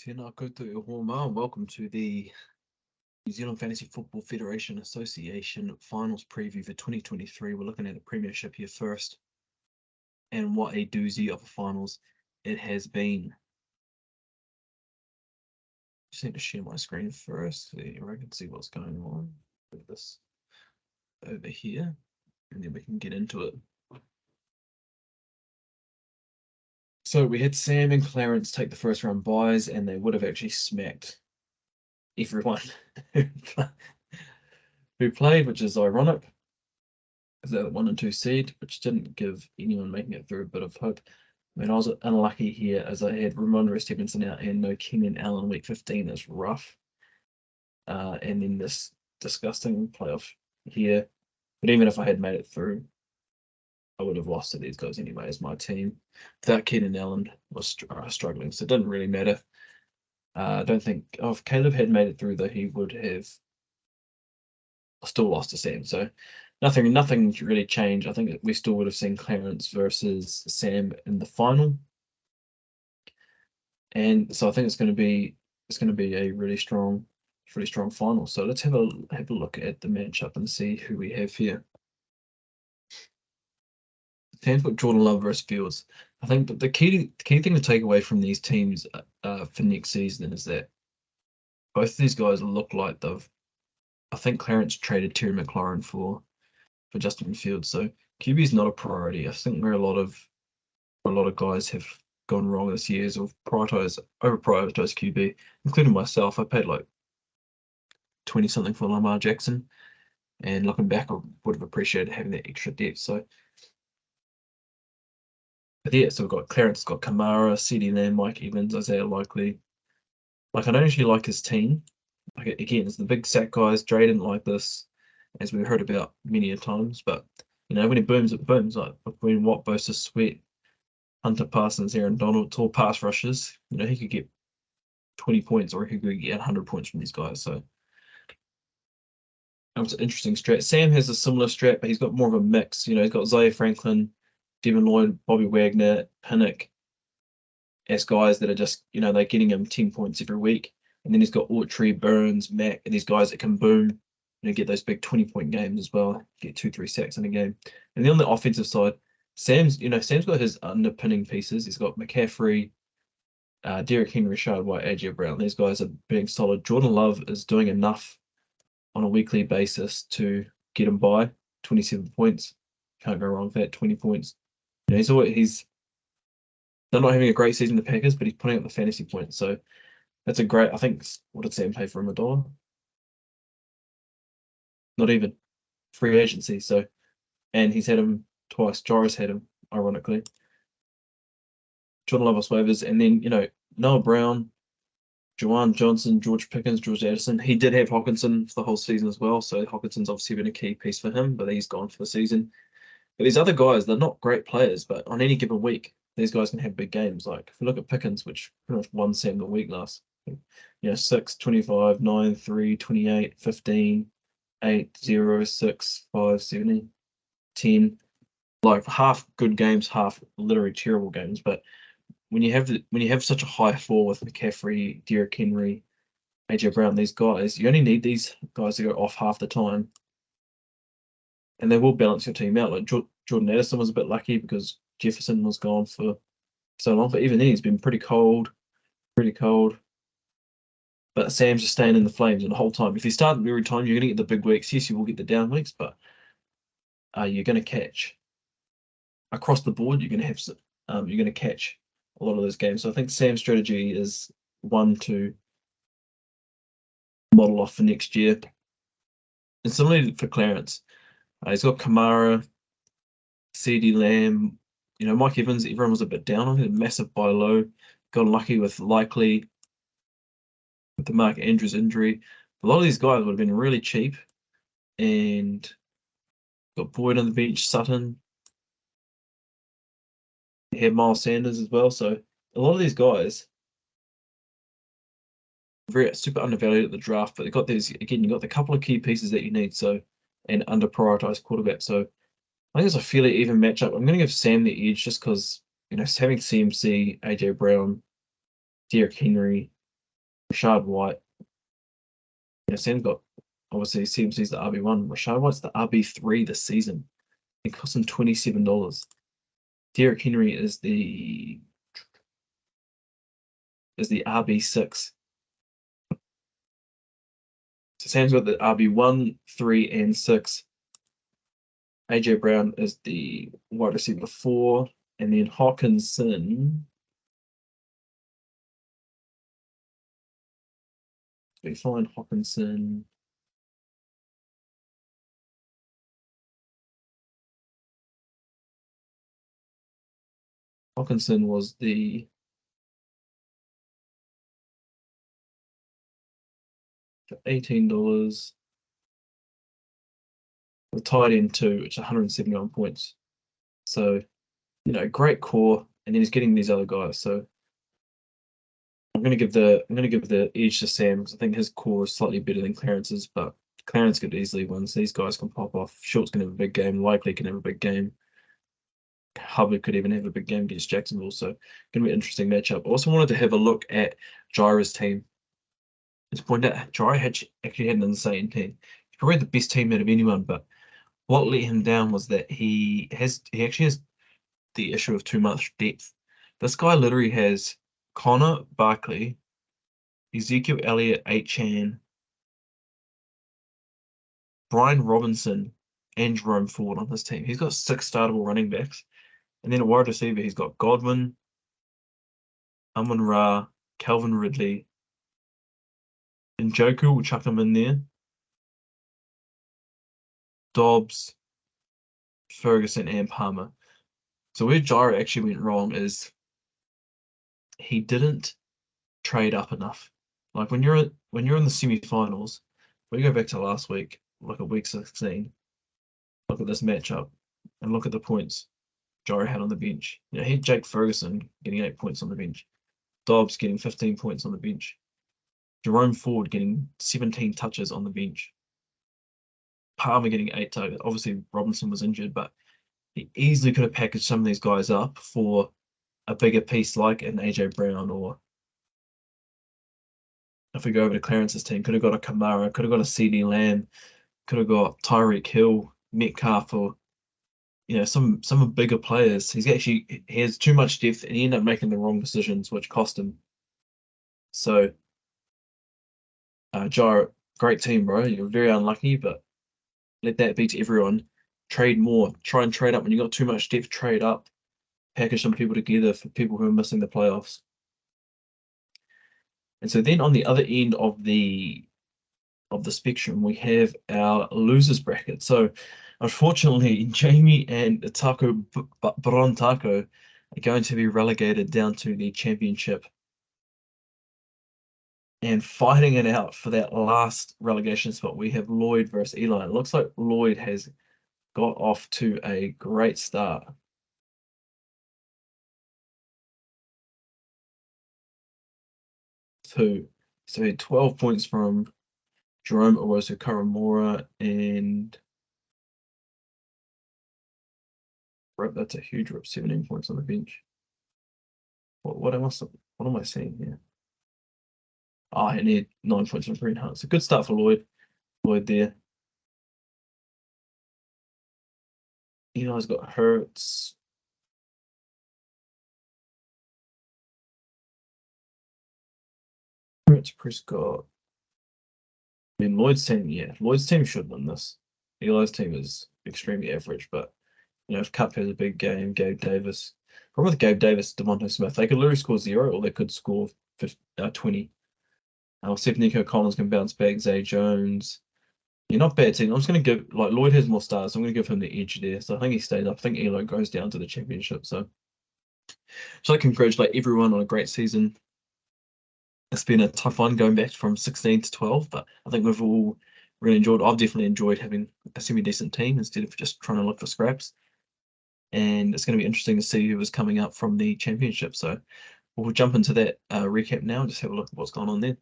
Tēnā koutou e hoa mau, and welcome to the New Zealand Fantasy Football Federation Association Finals Preview for 2023. We're looking at the Premiership here first, and what a doozy of a finals it has been. Just need to share my screen first so everyone can see what's going on. Put this over here, and then we can get into it. So we had Sam and Clarence take the first round buys, and they would have actually smacked everyone who played, which is ironic, because they're the 1 and 2 seed, which didn't give anyone making it through a bit of hope. I mean, I was unlucky here as I had Ramondre Stevenson out and no Keenan Allen week 15. That's rough. And then this disgusting playoff here. But even if I had made it through, I would have lost to these guys anyway as my team. Without Keenan Allen was struggling, so it didn't really matter. I don't think if Caleb had made it through, though, he would have still lost to Sam. So nothing really changed. I think we still would have seen Clarence versus Sam in the final. And so I think it's going to be a really strong final. So let's have a look at the matchup and see who we have here. Fans put Jordan Love versus Fields. I think the key thing to take away from these teams for next season is that both of these guys look like I think Clarence traded Terry McLaurin for Justin Fields. So QB is not a priority. I think where a lot of guys have gone wrong this year is of over prioritized QB, including myself. I paid like 20 something for Lamar Jackson, and looking back, I would have appreciated having that extra depth. So, but yeah, so we've got Clarence, got Kamara, CeeDee Lamb, Mike Evans, Isaiah Likely. Like, I don't actually like his team. Like, again, it's the big sack guys. Dre didn't like this, as we've heard about many a times. But when it booms, it booms. Like between Watt, Bosa, Sweat, Hunter Parsons, Aaron Donald, tall pass rushes. He could get 20 points, or he could get 100 points from these guys. So it's an interesting strat. Sam has a similar strat, but he's got more of a mix. He's got Zaire Franklin, Devin Lloyd, Bobby Wagner, Pinnock as guys that are just, they're getting him 10 points every week. And then he's got Autry, Burns, Mack, and these guys that can boom, get those big 20-point games as well, get 2-3 sacks in a game. And then on the offensive side, Sam's got his underpinning pieces. He's got McCaffrey, Derrick Henry, Rashad White, AJ Brown. These guys are being solid. Jordan Love is doing enough on a weekly basis to get him by 27 points. Can't go wrong with that. 20 points. They're not having a great season, the Packers, but he's putting up the fantasy points. So that's a great. I think, what did Sam pay for him? $1? Not even. Free agency. So, and he's had him twice. Joris had him, ironically. Jordan Love off waivers, and then Noah Brown, Juwan Johnson, George Pickens, George Addison. He did have Hawkinson for the whole season as well, so Hawkinson's obviously been a key piece for him, but he's gone for the season. But these other guys, they're not great players, but on any given week, these guys can have big games. Like if you look at Pickens, which pretty much won single week last, 6, 25, 9, 3, 28, 15, 8, 0, 6, 5, 70, 10. Like half good games, half literally terrible games. But when you have such a high floor with McCaffrey, Derrick Henry, AJ Brown, these guys, you only need these guys to go off half the time, and they will balance your team out. Like Jordan Addison was a bit lucky because Jefferson was gone for so long, but even then he's been pretty cold. But Sam's just staying in the flames the whole time. If you start every time, you're going to get the big weeks. Yes, you will get the down weeks, but you're going to catch across the board. You're going to catch a lot of those games. So I think Sam's strategy is one to model off for next year. And similarly for Clarence, he's got Kamara, CeeDee Lamb, Mike Evans. Everyone was a bit down on him. Massive buy low. Got lucky with Likely, with the Mark Andrews injury. A lot of these guys would have been really cheap, and got Boyd on the bench, Sutton. He had Miles Sanders as well. So a lot of these guys very super undervalued at the draft, but they've got these again. You've got the couple of key pieces that you need. So, and under prioritized quarterback. So I think it's a fairly even matchup. I'm going to give Sam the edge just because having CMC, AJ Brown, Derrick Henry, Rashad White. Sam's got obviously CMC's the RB1. Rashad White's the RB3 this season. It cost him $27. Derrick Henry is the RB6. So Sam's got the RB1, 3, and 6. AJ Brown is the wide receiver 4, and then Hawkinson. We find Hawkinson. Hawkinson was the for $18. The tight end too, which is 171 points. So, great core, and then he's getting these other guys. So I'm gonna give the edge to Sam because I think his core is slightly better than Clarence's, but Clarence could easily win. So these guys can pop off. Short's gonna have a big game. Likely can have a big game. Hubbard could even have a big game against Jacksonville. So gonna be an interesting matchup. Also wanted to have a look at Jaira's team. To point out, Jaira actually had an insane team. He's probably the best team out of anyone, but what let him down was that he actually has the issue of too much depth. This guy literally has Connor Barkley, Ezekiel Elliott, Achane, Brian Robinson, and Jerome Ford on his team. He's got 6 startable running backs. And then a wide receiver, he's got Godwin, Amon-Ra, Calvin Ridley, and Njoku, we'll chuck him in there. Dobbs, Ferguson, and Palmer. So where Jaira actually went wrong is he didn't trade up enough. Like when you're in the semi-finals, we go back to last week, look at week 16, look at this matchup, and look at the points Jaira had on the bench. He had Jake Ferguson getting 8 points on the bench, Dobbs getting 15 points on the bench, Jerome Ford getting 17 touches on the bench, Palmer getting 8 touches. Obviously Robinson was injured, but he easily could have packaged some of these guys up for a bigger piece like an AJ Brown, or if we go over to Clarence's team, could have got a Kamara, could have got a CD Lamb, could have got Tyreek Hill, Metcalf, or some bigger players. He has too much depth, and he ended up making the wrong decisions, which cost him. So, Jaira, great team, bro. You're very unlucky, but let that be to everyone. Trade more. Try and trade up. When you got too much depth, trade up. Package some people together for people who are missing the playoffs. And so then on the other end of the spectrum, we have our losers bracket. So unfortunately, Jamie and Taco Taco are going to be relegated down to the championship and fighting it out for that last relegation spot. We have Lloyd versus Eli. It looks like Lloyd has got off to a great start. So he had 12 points from Jerome Owusu Karamora, and that's a huge rip, 17 points on the bench. What am I seeing here? I need 9 points from Brent Hunt. So good start for Lloyd. Lloyd there. Eli's got Hurts. Hurts, Prescott. I mean, Lloyd's team should win this. Eli's team is extremely average, but if Cup has a big game, Gabe Davis. Problem with Gabe Davis, Devontae Smith, they could literally score 0 or they could score 20. See if Nico Collins can bounce back. Zay Jones. You're not bad team. I'm just going to give, Lloyd has more stars, so I'm going to give him the edge there. So I think he stays up. I think Elo goes down to the championship. So I congratulate everyone on a great season. It's been a tough one going back from 16 to 12, but I think we've all really enjoyed. I've definitely enjoyed having a semi-decent team instead of just trying to look for scraps. And it's going to be interesting to see who is coming up from the championship. So we'll jump into that recap now and just have a look at what's going on there.